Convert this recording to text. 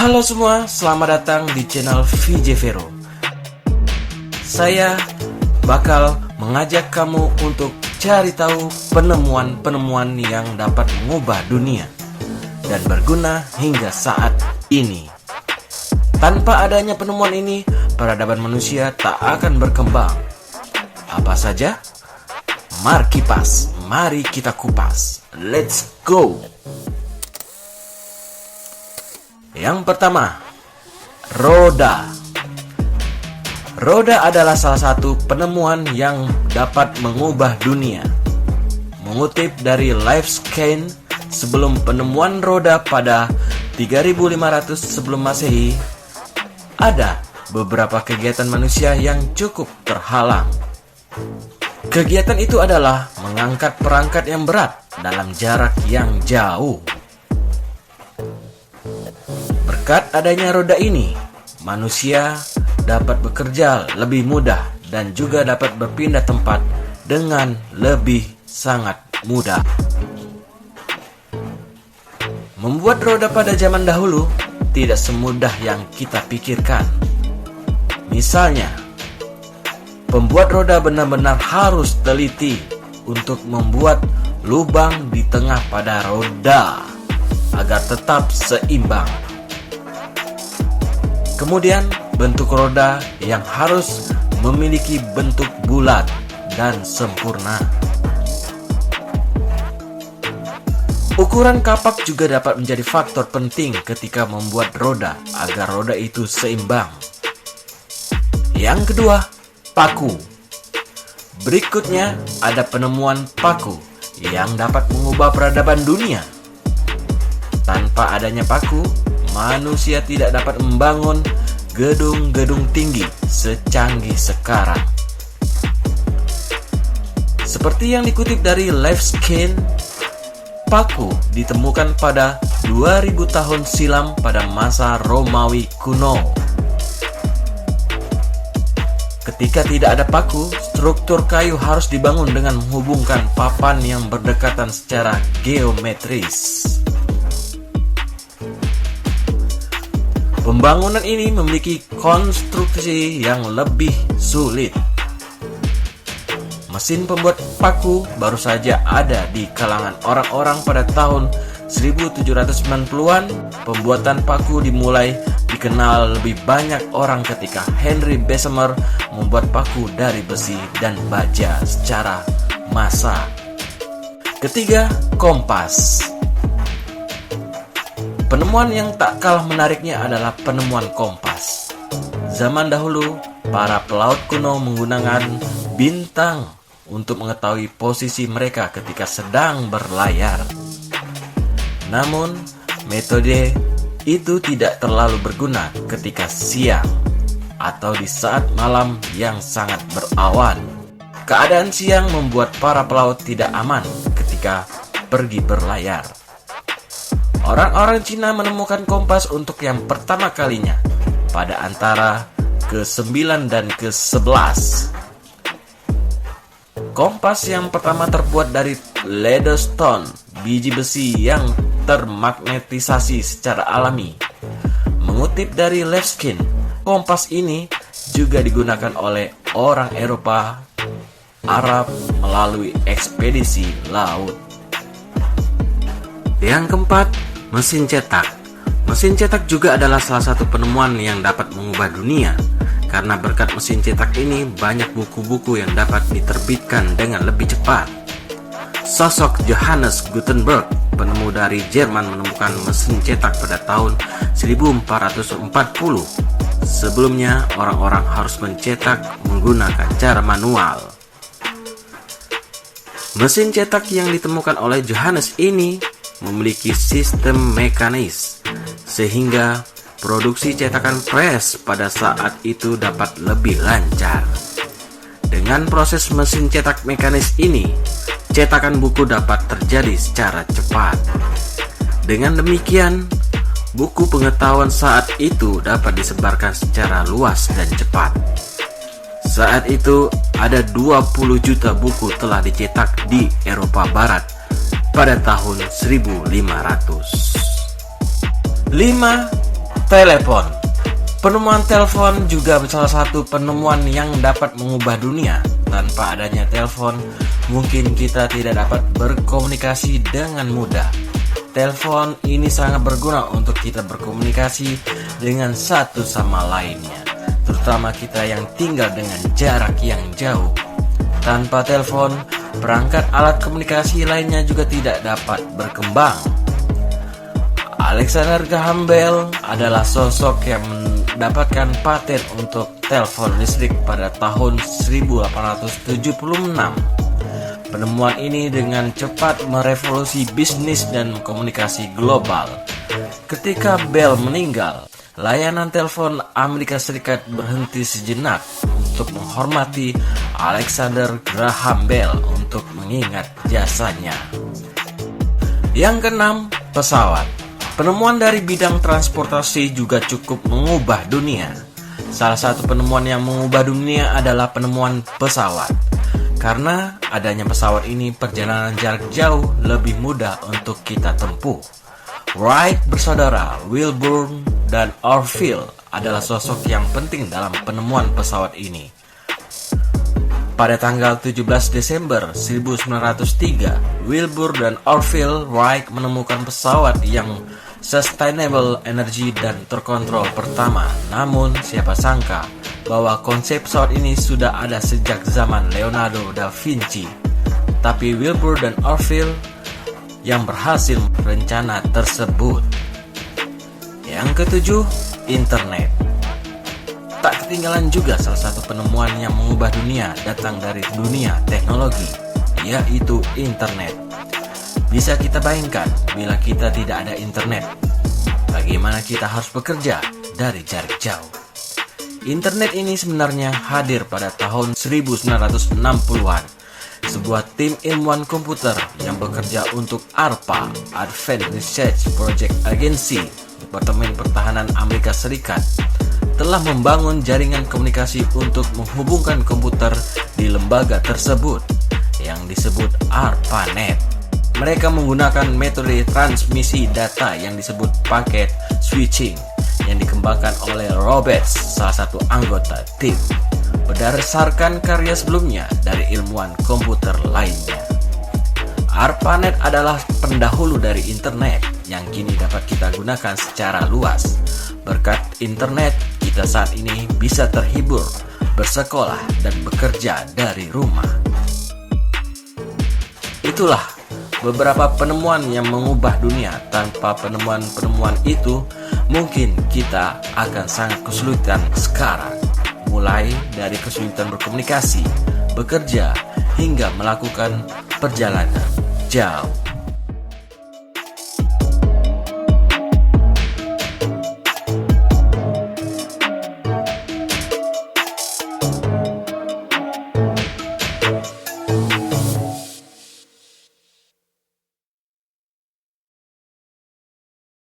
Halo semua, selamat datang di channel VJ Vero. Saya bakal mengajak kamu untuk cari tahu penemuan-penemuan yang dapat mengubah dunia dan berguna hingga saat ini. Tanpa adanya penemuan ini, peradaban manusia tak akan berkembang. Apa saja? Mari kita kupas. Let's go! Yang pertama, roda. Roda adalah salah satu penemuan yang dapat mengubah dunia. Mengutip dari LifeScan, sebelum penemuan roda pada 3500 sebelum Masehi, ada beberapa kegiatan manusia yang cukup terhalang. Kegiatan itu adalah mengangkat perangkat yang berat dalam jarak yang jauh. Berkat adanya roda ini, manusia dapat bekerja lebih mudah dan juga dapat berpindah tempat dengan lebih sangat mudah. Membuat roda pada zaman dahulu tidak semudah yang kita pikirkan. Misalnya, pembuat roda benar-benar harus teliti untuk membuat lubang di tengah pada roda agar tetap seimbang. Kemudian, bentuk roda yang harus memiliki bentuk bulat dan sempurna. Ukuran kapak juga dapat menjadi faktor penting ketika membuat roda agar roda itu seimbang. Yang kedua, paku. Berikutnya ada penemuan paku yang dapat mengubah peradaban dunia. Tanpa adanya paku, manusia tidak dapat membangun gedung-gedung tinggi secanggih sekarang. Seperti yang dikutip dari LifeScan, paku ditemukan pada 2000 tahun silam pada masa Romawi kuno. Ketika tidak ada paku, struktur kayu harus dibangun dengan menghubungkan papan yang berdekatan secara geometris. Pembangunan ini memiliki konstruksi yang lebih sulit. Mesin pembuat paku baru saja ada di kalangan orang-orang pada tahun 1790-an. Pembuatan paku dimulai dikenal lebih banyak orang ketika Henry Bessemer membuat paku dari besi dan baja secara massal. Ketiga, kompas. Penemuan yang tak kalah menariknya adalah penemuan kompas. Zaman dahulu, para pelaut kuno menggunakan bintang untuk mengetahui posisi mereka ketika sedang berlayar. Namun, metode itu tidak terlalu berguna ketika siang atau di saat malam yang sangat berawan. Keadaan siang membuat para pelaut tidak aman ketika pergi berlayar. Orang-orang Cina menemukan kompas untuk yang pertama kalinya pada antara ke-9 dan ke-11. Kompas yang pertama terbuat dari leadstone, biji besi yang termagnetisasi secara alami. Mengutip dari LifeScan, kompas ini juga digunakan oleh orang Eropa, Arab melalui ekspedisi laut. Yang keempat, mesin cetak. Mesin cetak juga adalah salah satu penemuan yang dapat mengubah dunia. Karena berkat mesin cetak ini, banyak buku-buku yang dapat diterbitkan dengan lebih cepat. Sosok Johannes Gutenberg, penemu dari Jerman, menemukan mesin cetak pada tahun 1440. Sebelumnya, orang-orang harus mencetak menggunakan cara manual. Mesin cetak yang ditemukan oleh Johannes ini memiliki sistem mekanis, sehingga produksi cetakan press pada saat itu dapat lebih lancar. Dengan proses mesin cetak mekanis ini, cetakan buku dapat terjadi secara cepat. Dengan demikian, buku pengetahuan saat itu dapat disebarkan secara luas dan cepat. Saat itu, ada 20 juta buku telah dicetak di Eropa Barat pada tahun 1500. 5. Telepon. Penemuan telepon juga salah satu penemuan yang dapat mengubah dunia. Tanpa adanya telepon, mungkin kita tidak dapat berkomunikasi dengan mudah. Telepon ini sangat berguna untuk kita berkomunikasi dengan satu sama lainnya, terutama kita yang tinggal dengan jarak yang jauh. Tanpa telepon, perangkat alat komunikasi lainnya juga tidak dapat berkembang. Alexander Graham Bell adalah sosok yang mendapatkan paten untuk telepon listrik pada tahun 1876. Penemuan ini dengan cepat merevolusi bisnis dan komunikasi global. Ketika Bell meninggal, layanan telepon Amerika Serikat berhenti sejenak untuk menghormati Alexander Graham Bell untuk mengingat jasanya. Yang keenam, pesawat. Penemuan dari bidang transportasi juga cukup mengubah dunia. Salah satu penemuan yang mengubah dunia adalah penemuan pesawat. Karena adanya pesawat ini, perjalanan jarak jauh lebih mudah untuk kita tempuh. Wright bersaudara, Wilbur dan Orville adalah sosok yang penting dalam penemuan pesawat ini. Pada tanggal 17 Desember 1903, Wilbur dan Orville Wright menemukan pesawat yang sustainable energy dan terkontrol pertama. Namun, siapa sangka bahwa konsep pesawat ini sudah ada sejak zaman Leonardo da Vinci. Tapi Wilbur dan Orville yang berhasil rencana tersebut. Yang ketujuh, internet. Tak ketinggalan juga salah satu penemuan yang mengubah dunia datang dari dunia teknologi, yaitu internet. Bisa kita bayangkan bila kita tidak ada internet, bagaimana kita harus bekerja dari jarak jauh. Internet ini sebenarnya hadir pada tahun 1960-an. Sebuah tim ilmuwan komputer yang bekerja untuk ARPA, Advanced Research Project Agency, Departemen Pertahanan Amerika Serikat, telah membangun jaringan komunikasi untuk menghubungkan komputer di lembaga tersebut yang disebut ARPANET. Mereka menggunakan metode transmisi data yang disebut packet switching yang dikembangkan oleh Roberts, salah satu anggota tim, berdasarkan karya sebelumnya dari ilmuwan komputer lainnya. ARPANET adalah pendahulu dari internet yang kini dapat kita gunakan secara luas. Berkat internet, kita saat ini bisa terhibur, bersekolah, dan bekerja dari rumah. Itulah beberapa penemuan yang mengubah dunia. Tanpa penemuan-penemuan itu, mungkin kita akan sangat kesulitan sekarang. Mulai dari kesulitan berkomunikasi, bekerja, hingga melakukan perjalanan jauh.